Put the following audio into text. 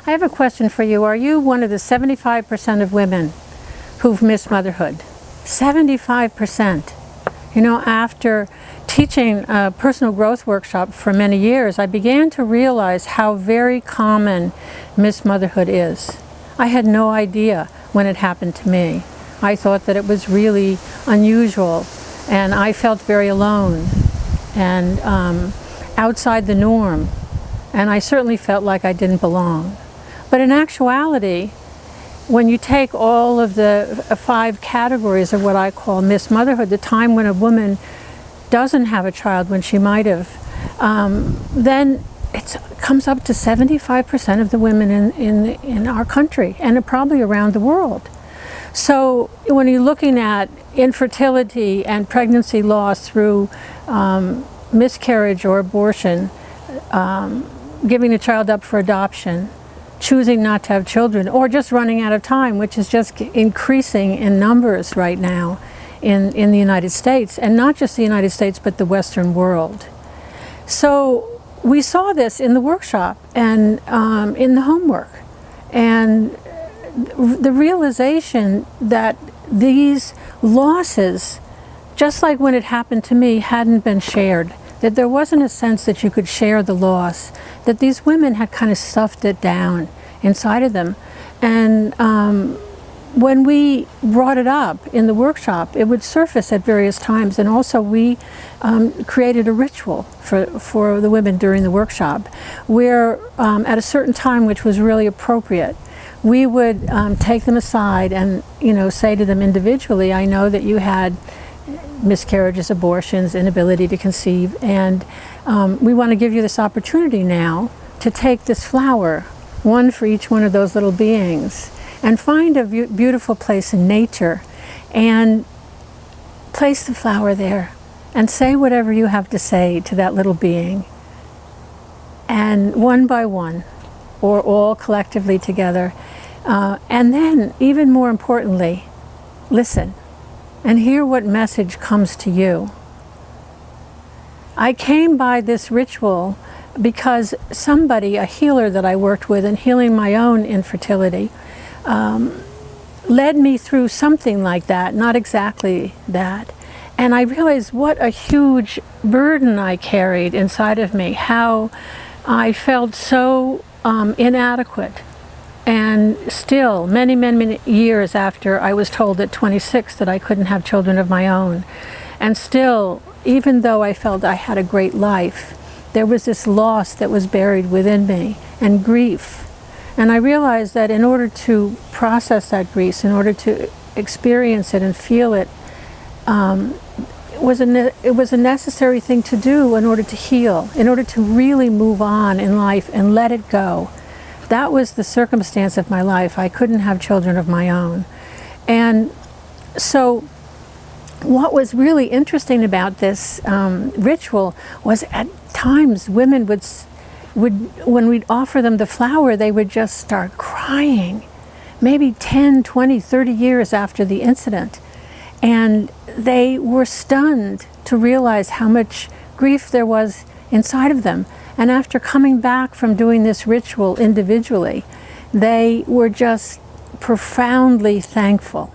I have a question for you. Are you one of the 75% of women who've missed motherhood? 75%. You know, after teaching a personal growth workshop for many years, I began to realize how very common missed motherhood is. I had no idea when it happened to me. I thought that it was really unusual, and I felt very alone and outside the norm, and I certainly felt like I didn't belong. But in actuality, when you take all of the 5 categories of what I call missed motherhood, the time when a woman doesn't have a child when she might have, then it comes up to 75% of the women in our country, and probably around the world. So when you're looking at infertility and pregnancy loss through miscarriage or abortion, giving a child up for adoption, choosing not to have children, or just running out of time, which is just increasing in numbers right now in the United States, and not just the United States, but the Western world. So we saw this in the workshop and in the homework, and the realization that these losses, just like when it happened to me, hadn't been shared, that there wasn't a sense that you could share the loss, that these women had kind of stuffed it down inside of them. And when we brought it up in the workshop, it would surface at various times. And also we created a ritual for the women during the workshop, where at a certain time, which was really appropriate, we would take them aside and, you know, say to them individually, I know that you had miscarriages, abortions, inability to conceive, and we want to give you this opportunity now to take this flower, one for each one of those little beings, and find a beautiful place in nature and place the flower there and say whatever you have to say to that little being. And one by one, or all collectively together, and then, even more importantly, listen and hear what message comes to you. I came by this ritual because somebody, a healer that I worked with in healing my own infertility, led me through something like that, not exactly that. And I realized what a huge burden I carried inside of me, how I felt so inadequate. And still, many, many years after I was told at 26 that I couldn't have children of my own, and still, even though I felt I had a great life, there was this loss that was buried within me, and grief. And I realized that in order to process that grief, in order to experience it and feel it, it was a necessary thing to do in order to heal, in order to really move on in life and let it go. That was the circumstance of my life. I couldn't have children of my own. And so what was really interesting about this ritual was at times women would, when we'd offer them the flower, they would just start crying, maybe 10, 20, 30 years after the incident. And they were stunned to realize how much grief there was inside of them. And after coming back from doing this ritual individually, they were just profoundly thankful